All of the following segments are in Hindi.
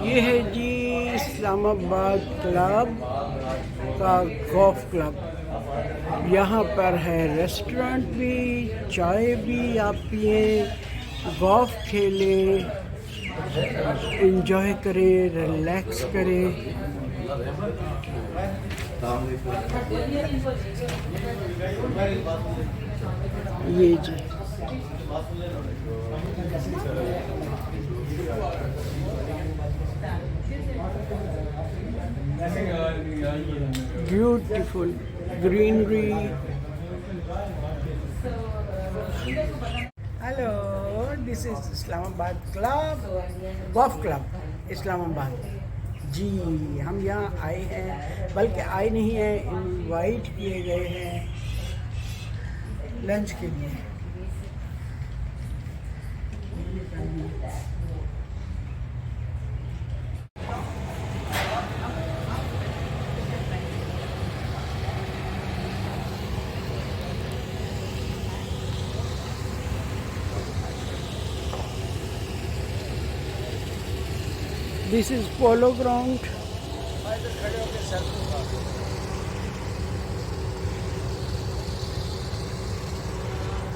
ये है जी इस्लामाबाद क्लब का गोल्फ क्लब। यहाँ पर है रेस्टोरेंट भी, चाय भी आप पिए, गोल्फ खेलें, इंजॉय करें, रिलैक्स करें। ये जी beautiful greenery. Hello, this is Islamabad Club, Golf Club Islamabad जी। हम यहाँ आए हैं, बल्कि आए नहीं हैं, इनवाइट किए गए हैं लंच के लिए। This is polo ground.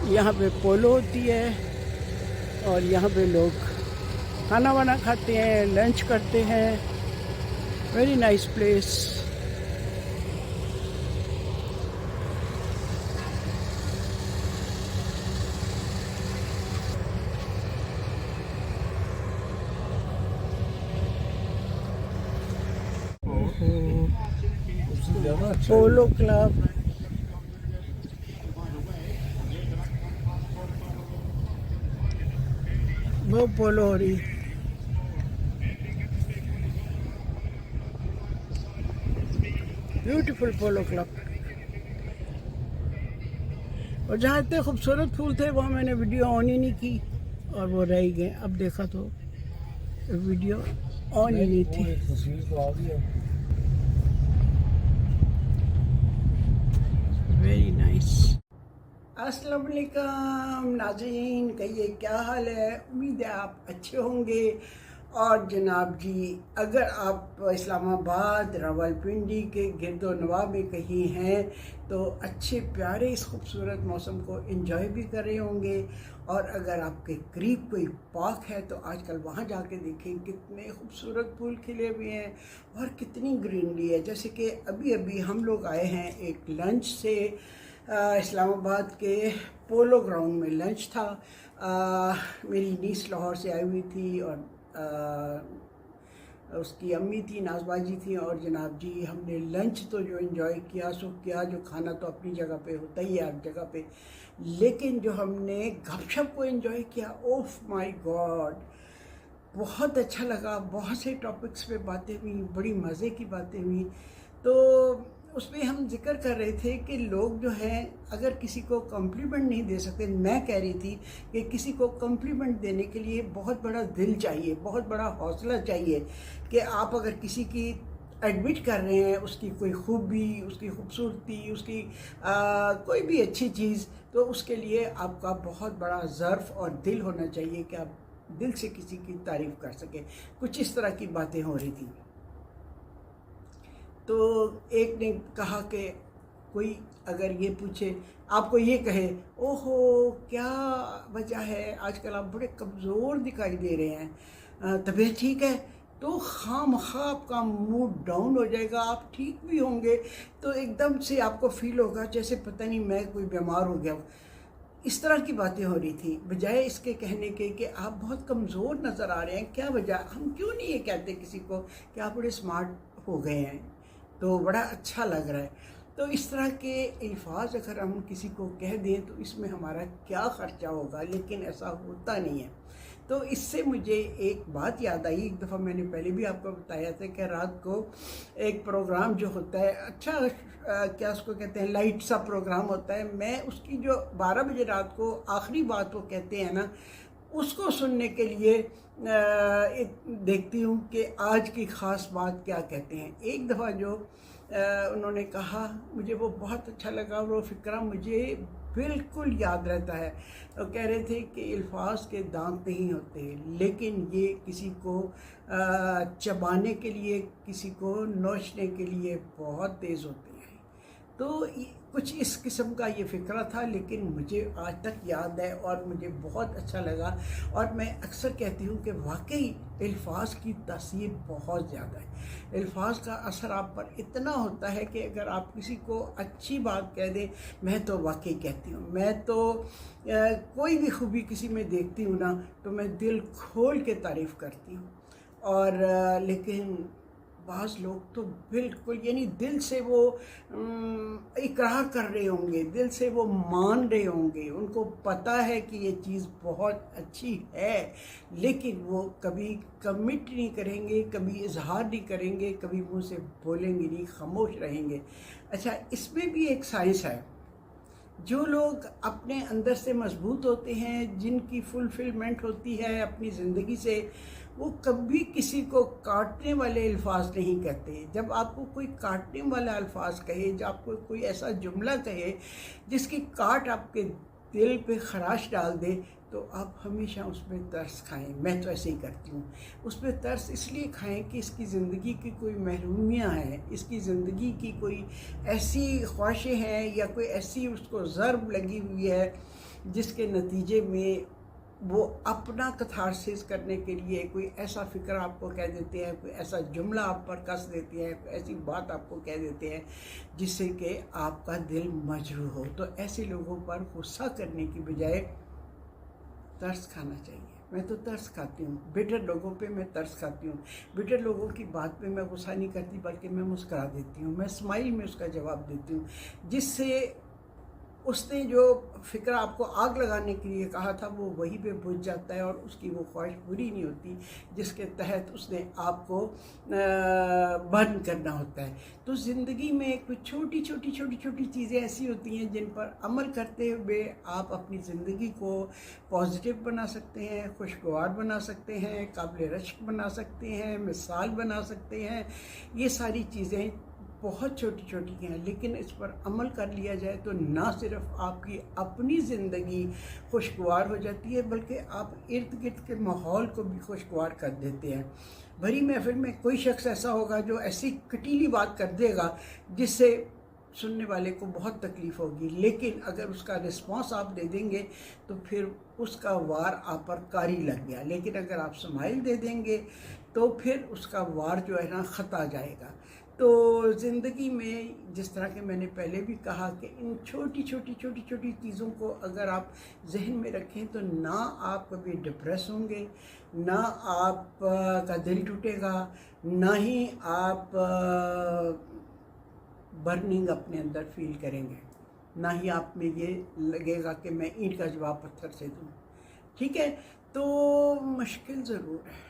यहाँ पे पोलो होती है और यहाँ पे लोग खाना वाना खाते हैं, लंच करते हैं। Very nice place. Polo club. वो पोलो हो रही। Beautiful polo club. और जहाँ इतने खूबसूरत फूल थे वहाँ मैंने वीडियो ऑन ही नहीं की और वो रह गए। अब देखा तो वीडियो ऑन ही नहीं थी। Very nice. अस्सलाम वालेकुम नाज़रीन, कहिए क्या हाल है। उम्मीद है आप अच्छे होंगे। और जनाब जी, अगर आप इस्लामाबाद रावलपिंडी के गिरदोनवा में कहीं हैं तो अच्छे प्यारे इस खूबसूरत मौसम को एंजॉय भी कर रहे होंगे। और अगर आपके करीब कोई पार्क है तो आजकल वहाँ जाके देखें कितने खूबसूरत फूल खिले हुए हैं और कितनी ग्रीनरी है। जैसे कि अभी अभी हम लोग आए हैं एक लंच से, इस्लामाबाद के पोलो ग्राउंड में लंच था। मेरी नीस लाहौर से आई हुई थी और उसकी अम्मी थी, नाजबाजी थी। और जनाब जी, हमने लंच तो जो एंजॉय किया सो किया, जो खाना तो अपनी जगह पे होता ही है हर जगह पे, लेकिन जो हमने गपशप को एंजॉय किया, ओफ माय गॉड, बहुत अच्छा लगा। बहुत से टॉपिक्स पे बातें हुई, बड़ी मज़े की बातें हुई। तो उसमें हम जिक्र कर रहे थे कि लोग जो हैं अगर किसी को कम्प्लीमेंट नहीं दे सकते। मैं कह रही थी कि किसी को कम्प्लीमेंट देने के लिए बहुत बड़ा दिल चाहिए, बहुत बड़ा हौसला चाहिए कि आप अगर किसी की एडमिट कर रहे हैं उसकी कोई खूबी, उसकी खूबसूरती, उसकी कोई भी अच्छी चीज़, तो उसके लिए आपका बहुत बड़ा ज़र्फ़ और दिल होना चाहिए कि आप दिल से किसी की तारीफ़ कर सकें। कुछ इस तरह की बातें हो रही थी। तो एक ने कहा कि कोई अगर ये पूछे, आपको ये कहे, ओहो क्या वजह है, आजकल आप बड़े कमज़ोर दिखाई दे रहे हैं, तबीयत ठीक है, तो खामखा आपका मूड डाउन हो जाएगा। आप ठीक भी होंगे तो एकदम से आपको फील होगा जैसे पता नहीं मैं कोई बीमार हो गया। इस तरह की बातें हो रही थी, बजाय इसके कहने के कि आप बहुत कमज़ोर नज़र आ रहे हैं। क्या वजह, हम क्यों नहीं ये कहते किसी को कि आप बड़े स्मार्ट हो गए हैं, तो बड़ा अच्छा लग रहा है। तो इस तरह के अल्फाज अगर हम किसी को कह दें तो इसमें हमारा क्या ख़र्चा होगा, लेकिन ऐसा होता नहीं है। तो इससे मुझे एक बात याद आई। एक दफ़ा मैंने पहले भी आपको बताया था कि रात को एक प्रोग्राम जो होता है, अच्छा क्या उसको कहते हैं, लाइट सा प्रोग्राम होता है। मैं उसकी जो 12 बजे रात को आखिरी बात वो कहते हैं ना, उसको सुनने के लिए देखती हूँ कि आज की ख़ास बात क्या कहते हैं। एक दफ़ा जो उन्होंने कहा, मुझे वो बहुत अच्छा लगा। वो फ़िक्रा मुझे बिल्कुल याद रहता है। तो कह रहे थे कि अल्फाज के दांत नहीं होते, लेकिन ये किसी को चबाने के लिए, किसी को नोचने के लिए बहुत तेज़ होते हैं। तो कुछ इस किस्म का ये फ़िक्रा था, लेकिन मुझे आज तक याद है और मुझे बहुत अच्छा लगा। और मैं अक्सर कहती हूँ कि वाकई अल्फाज की तासीर बहुत ज़्यादा है। अल्फाज का असर आप पर इतना होता है कि अगर आप किसी को अच्छी बात कह दें, मैं तो वाकई कहती हूँ, मैं तो कोई भी खूबी किसी में देखती हूँ ना, तो मैं दिल खोल के तारीफ़ करती हूँ। और लेकिन बाज़ लोग तो बिल्कुल, यानी दिल से वो इकरार कर रहे होंगे, दिल से वो मान रहे होंगे, उनको पता है कि ये चीज़ बहुत अच्छी है, लेकिन वो कभी कमिट नहीं करेंगे, कभी इजहार नहीं करेंगे, कभी मुंह से बोलेंगे नहीं, खामोश रहेंगे। अच्छा, इसमें भी एक साइंस है। जो लोग अपने अंदर से मजबूत होते हैं, जिनकी फुलफिलमेंट होती है अपनी ज़िंदगी से, वो कभी किसी को काटने वाले अल्फाज नहीं कहते। जब आपको कोई काटने वाला अल्फाज कहे, जब आपको कोई ऐसा जुमला कहे जिसकी काट आपके दिल पे खराश डाल दे, तो आप हमेशा उस पर तरस खाएं। मैं तो ऐसे ही करती हूँ। उस पर तरस इसलिए खाएं कि इसकी ज़िंदगी की कोई महरूमियाँ हैं, इसकी ज़िंदगी की कोई ऐसी ख्वाहिशें हैं, या कोई ऐसी उसको ज़र्ब लगी हुई है जिसके नतीजे में वो अपना कथारसिस करने के लिए कोई ऐसा फ़िक्र आपको कह देते हैं, कोई ऐसा जुमला आप पर कस देते हैं, कोई ऐसी बात आपको कह देते हैं जिससे कि आपका दिल मजरूह हो। तो ऐसे लोगों पर गुस्सा करने की बजाय तरस खाना चाहिए। मैं तो तरस खाती हूँ, बिटर लोगों पे मैं तरस खाती हूँ। बिटर लोगों की बात पे मैं गुस्सा नहीं करती, बल्कि मैं मुस्करा देती हूँ, मैं स्माइल में उसका जवाब देती हूँ, जिससे उसने जो फ़िक्र आपको आग लगाने के लिए कहा था वो वहीं पे बुझ जाता है, और उसकी वो ख्वाहिश पूरी नहीं होती जिसके तहत उसने आपको बर्न करना होता है। तो ज़िंदगी में कुछ छोटी छोटी चीज़ें ऐसी होती हैं जिन पर अमल करते हुए आप अपनी ज़िंदगी को पॉजिटिव बना सकते हैं, खुशगवार बना सकते हैं, काबिल रश्क बना सकते हैं, मिसाल बना सकते हैं। ये सारी चीज़ें बहुत छोटी छोटी हैं, लेकिन इस पर अमल कर लिया जाए तो ना सिर्फ आपकी अपनी ज़िंदगी खुशगवार हो जाती है, बल्कि आप इर्द गिर्द के माहौल को भी खुशगवार कर देते हैं। भरी महफिल में कोई शख्स ऐसा होगा जो ऐसी कटीली बात कर देगा जिससे सुनने वाले को बहुत तकलीफ़ होगी, लेकिन अगर उसका रिस्पांस आप दे देंगे तो फिर उसका वार आप पर कारी लग गया। लेकिन अगर आप स्माइल दे देंगे तो फिर उसका वार जो है ना ख़ता जाएगा। तो ज़िंदगी में जिस तरह के मैंने पहले भी कहा कि इन छोटी छोटी चीज़ों को अगर आप जहन में रखें तो ना आप कभी डिप्रेस होंगे, ना आप का दिल टूटेगा, ना ही आप बर्निंग अपने अंदर फील करेंगे, ना ही आप में ये लगेगा कि मैं ईंट का जवाब पत्थर से दूँ। ठीक है, तो मुश्किल ज़रूर है,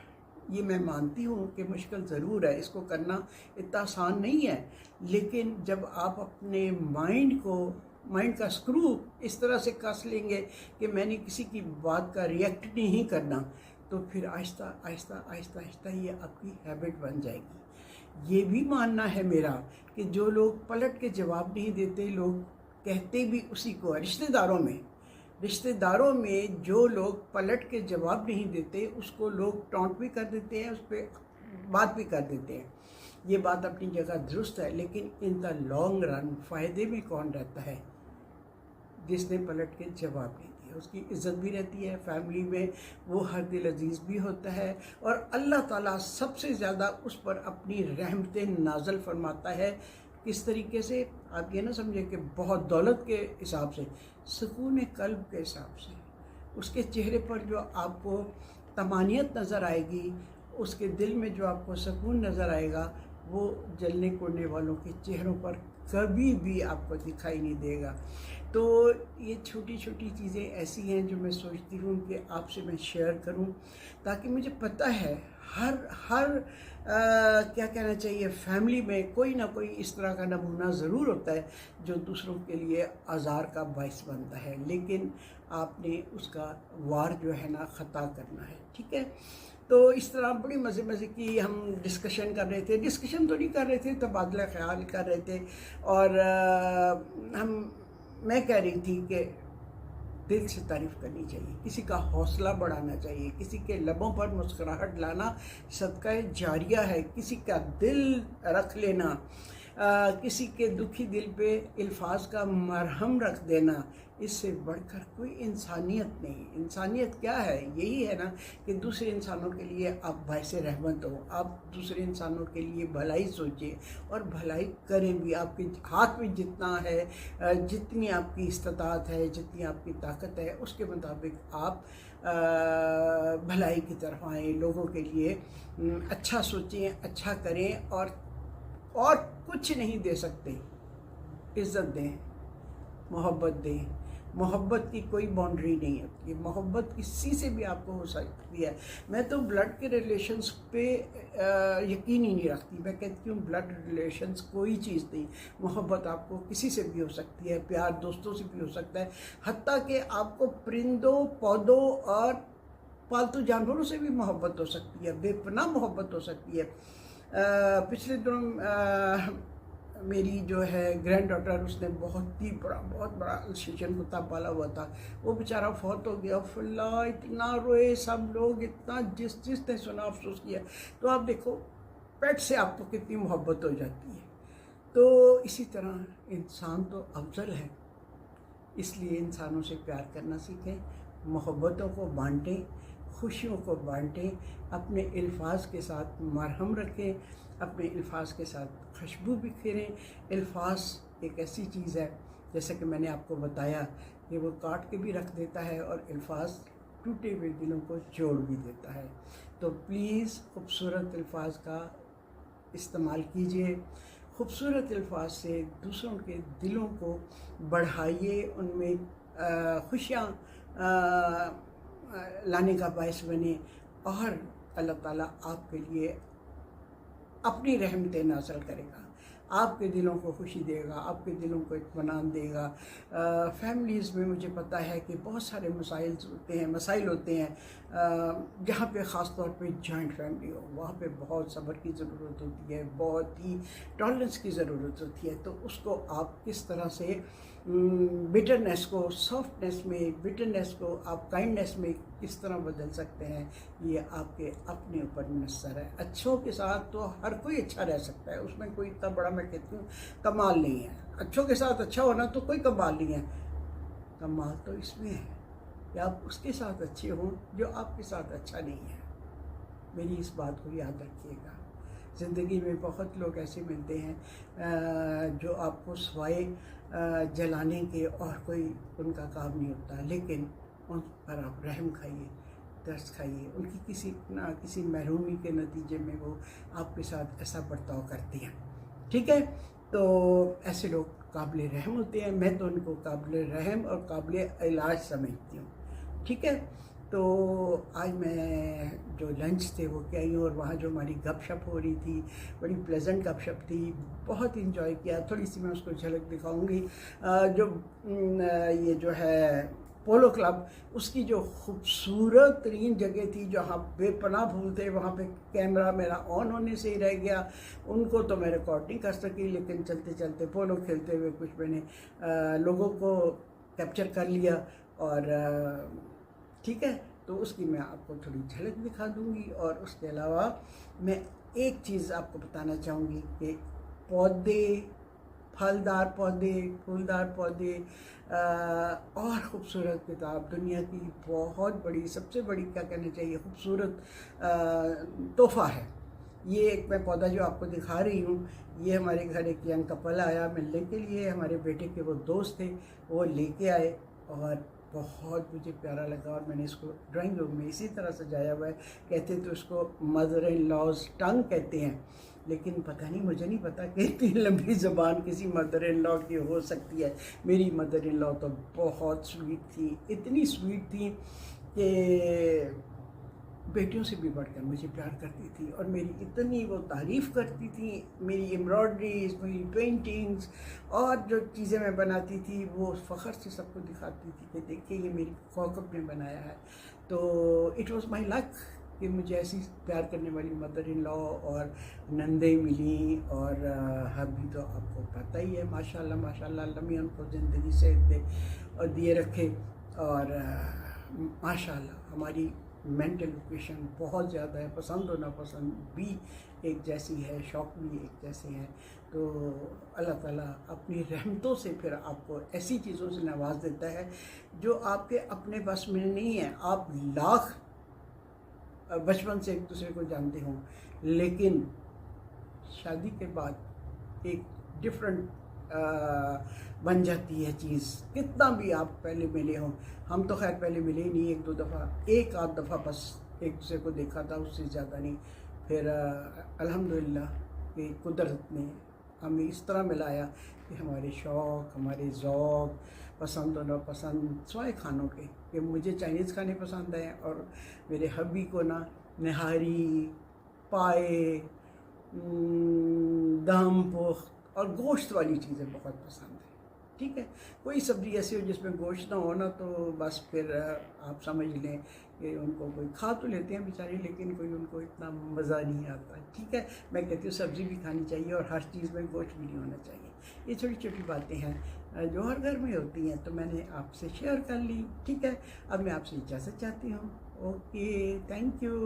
ये मैं मानती हूँ कि मुश्किल ज़रूर है, इसको करना इतना आसान नहीं है। लेकिन जब आप अपने माइंड का स्क्रू इस तरह से कस लेंगे कि मैंने किसी की बात का रिएक्ट नहीं करना, तो फिर आहिस्ता आहिस्ता ये आपकी हैबिट बन जाएगी। ये भी मानना है मेरा कि जो लोग पलट के जवाब नहीं देते, लोग कहते भी उसी को है। रिश्तेदारों में जो लोग पलट के जवाब नहीं देते, उसको लोग टॉन्ट भी कर देते हैं, उस पर बात भी कर देते हैं। ये बात अपनी जगह दुरुस्त है, लेकिन इन द लॉन्ग रन फ़ायदे में कौन रहता है? जिसने पलट के जवाब नहीं दिया। उसकी इज़्ज़त भी रहती है, फैमिली में वो हर दिल अजीज़ भी होता है, और अल्लाह ताला सबसे ज़्यादा उस पर अपनी रहमतें नाज़िल फरमाता है। किस तरीके से? आप ये ना समझे कि बहुत दौलत के हिसाब से, सुकून कल्ब के हिसाब से। उसके चेहरे पर जो आपको तमानियत नज़र आएगी, उसके दिल में जो आपको सुकून नज़र आएगा, वो जलने कोड़ने वालों के चेहरों पर कभी भी आपको दिखाई नहीं देगा। तो ये छोटी छोटी चीज़ें ऐसी हैं जो मैं सोचती हूँ कि आपसे मैं शेयर करूँ, ताकि मुझे पता है हर क्या कहना चाहिए, फैमिली में कोई ना कोई इस तरह का नमूना ज़रूर होता है जो दूसरों के लिए आज़ार का बाइस बनता है, लेकिन आपने उसका वार जो है ना ख़ता करना है। ठीक है, तो इस तरह बड़ी मज़े की हम डिस्कशन कर रहे थे, डिस्कशन तो नहीं कर रहे थे, तबादला ख्याल कर रहे थे, और हम मैं कह रही थी कि दिल से तारीफ़ करनी चाहिए, किसी का हौसला बढ़ाना चाहिए, किसी के लबों पर मुस्कुराहट लाना सदका जारिया है, किसी का दिल रख लेना, किसी के दुखी दिल पे अल्फाज का मरहम रख देना, इससे बढ़कर कोई इंसानियत नहीं। इंसानियत क्या है? यही है ना कि दूसरे इंसानों के लिए आप बायसे रहमत हो, आप दूसरे इंसानों के लिए भलाई सोचें और भलाई करें भी। आपके हाथ में जितना है, जितनी आपकी इस्तात है, जितनी आपकी ताकत है, उसके मुताबिक आप भलाई की तरफ आएँ, लोगों के लिए अच्छा सोचें, अच्छा करें। और कुछ नहीं दे सकते, इज़्ज़त दें, मोहब्बत दें। मोहब्बत की कोई बाउंड्री नहीं होती है, मोहब्बत किसी से भी आपको हो सकती है। मैं तो ब्लड के रिलेशंस पे यकीन ही नहीं रखती। मैं कहती हूँ ब्लड रिलेशंस कोई चीज़ नहीं। मोहब्बत आपको किसी से भी हो सकती है, प्यार दोस्तों से भी हो सकता है, हत्ता कि आपको परिंदों, पौधों और पालतू जानवरों से भी मोहब्बत हो सकती है, बेपनाह मोहब्बत हो सकती है। पिछले दिनों मेरी जो है ग्रैंड डॉटर, उसने बहुत बड़ा शीशन कुत्ता पाला हुआ था। वो बेचारा फौत हो गया। फुल्ला इतना रोए सब लोग, इतना जिसने सुना अफसोस किया। तो आप देखो पेट से आपको कितनी मोहब्बत हो जाती है। तो इसी तरह इंसान तो अफजल है, इसलिए इंसानों से प्यार करना सीखें, मोहब्बतों को बांटें, खुशियों को बांटें, अपने अल्फाज के साथ मरहम रखें, अपने अल्फाज के साथ खुशबू बिखेरें। अल्फाज एक ऐसी चीज़ है, जैसे कि मैंने आपको बताया, कि वो काट के भी रख देता है और अल्फाज टूटे हुए दिलों को जोड़ भी देता है। तो प्लीज़ खूबसूरत अल्फाज का इस्तेमाल कीजिए, खूबसूरत अल्फाज से दूसरों के दिलों को बढ़ाइए, उनमें खुशियाँ लाने का बायस बने और अल्लाह ताला आपके लिए अपनी रहमतें नाज़िल करेगा, आपके दिलों को खुशी देगा, आपके दिलों को इत्मीनान देगा। फैमिलीज़ में मुझे पता है कि बहुत सारे मसाइल होते हैं, जहाँ पे ख़ास तौर पे जॉइंट फैमिली हो, वहाँ पे बहुत सब्र की ज़रूरत होती है, बहुत ही टॉलरेंस की ज़रूरत होती है। तो उसको आप किस तरह से बिटरनेस को सॉफ्टनेस में, बिटरनेस को आप काइंडनेस में किस तरह बदल सकते हैं, ये आपके अपने ऊपर मुनस्सर है। अच्छों के साथ तो हर कोई अच्छा रह सकता है, उसमें कोई इतना बड़ा मैं कहती हूँ कमाल नहीं है। अच्छों के साथ अच्छा होना तो कोई कमाल नहीं है, कमाल तो इसमें है कि आप उसके साथ अच्छे हों जो आपके साथ अच्छा नहीं है। मेरी इस बात को याद रखिएगा। ज़िंदगी में बहुत लोग ऐसे मिलते हैं जो आपको सिवाय जलाने के और कोई उनका काम नहीं होता, लेकिन उन पर आप रहम खाइए, दर्द खाइए। उनकी किसी महरूमी के नतीजे में वो आपके साथ ऐसा बर्ताव करती हैं, ठीक है। तो ऐसे लोग काबिल रहम होते हैं, मैं तो उनको काबिल रहम और काबिल इलाज समझती हूँ, ठीक है। तो आज मैं जो लंच थे वो क्या ही, और वहाँ जो हमारी गपशप हो रही थी, बड़ी प्लेजेंट गपशप थी, बहुत इंजॉय किया। थोड़ी सी मैं उसको झलक दिखाऊंगी। जो ये जो है पोलो क्लब, उसकी जो खूबसूरत तरीन जगह थी, जहाँ बेपनाह फूल थे, वहाँ पे कैमरा मेरा ऑन होने से ही रह गया। उनको तो मैं रिकॉर्ड नहीं कर सकी, लेकिन चलते चलते पोलो खेलते हुए कुछ मैंने लोगों को कैप्चर कर लिया, और ठीक है। तो उसकी मैं आपको थोड़ी झलक दिखा दूंगी। और उसके अलावा मैं एक चीज़ आपको बताना चाहूँगी कि पौधे, फलदार पौधे, फूलदार पौधे और ख़ूबसूरत किताब दुनिया की बहुत बड़ी, सबसे बड़ी क्या कहना चाहिए, खूबसूरत तोहफ़ा है। ये एक मैं पौधा जो आपको दिखा रही हूँ, ये हमारे घर एक यंग कपल आया मिलने के लिए, हमारे बेटे के वो दोस्त थे, वो लेके आए और बहुत मुझे प्यारा लगा। और मैंने इसको ड्राइंग रूम में इसी तरह सजाया हुआ है। कहते तो इसको मदर इन लॉज टंग कहते हैं, लेकिन पता नहीं, मुझे नहीं पता कि इतनी लंबी ज़बान किसी मदर इन लॉ की हो सकती है। मेरी मदर इन लॉ तो बहुत स्वीट थी, इतनी स्वीट थी कि बेटियों से भी बढ़कर मुझे प्यार करती थी, और मेरी इतनी वो तारीफ़ करती थी, मेरी एम्ब्रॉयडरीज, मेरी पेंटिंग्स और जो चीज़ें मैं बनाती थी, वो फ़ख्र से सबको दिखाती थी कि देखिए ये मेरी कौकब ने बनाया है। तो इट वाज माय लक कि मुझे ऐसी प्यार करने वाली मदर इन लॉ और नंदे मिली, और हबी तो आपको पता ही है, माशाल्लाह माशाल्लाह, अल्लाह मियां उनको ज़िंदगी से दे और दिए रखे। और माशाल्लाह हमारी मेंटल लोकेशन बहुत ज़्यादा है, पसंद और नापसंद भी एक जैसी है, शौक़ भी एक जैसे हैं। तो अल्लाह ताला अपनी रहमतों से फिर आपको ऐसी चीज़ों से नवाज देता है जो आपके अपने बस में नहीं है। आप लाख बचपन से एक दूसरे को जानते हों, लेकिन शादी के बाद एक डिफरेंट बन जाती है चीज़। कितना भी आप पहले मिले हों, हम तो खैर पहले मिले ही नहीं, एक दो दफ़ा, एक आध दफ़ा बस एक दूसरे को देखा था, उससे ज़्यादा नहीं। फिर अल्हम्दुलिल्लाह कि कुदरत ने हमें इस तरह मिलाया कि हमारे शौक़, हमारे ज़ौक़, पसंद और नापसंद सिवाय खानों के, कि मुझे चाइनीज़ खाने पसंद हैं और मेरे हब्बी को ना नहारी, पाए, दम पुख्त और गोश्त वाली चीज़ें बहुत पसंद हैं। ठीक है, कोई सब्ज़ी ऐसी हो जिसमें गोश्त ना हो ना, तो बस फिर आप समझ लें कि उनको कोई खा तो लेते हैं बेचारे, लेकिन कोई उनको इतना मज़ा नहीं आता। ठीक है, मैं कहती हूँ सब्ज़ी भी खानी चाहिए और हर चीज़ में गोश्त भी नहीं होना चाहिए। ये छोटी छोटी बातें हैं जो हर घर में होती हैं, तो मैंने आपसे शेयर कर ली। ठीक है, अब मैं आपसे इजाज़त चाहती हूँ। Okay, thank you.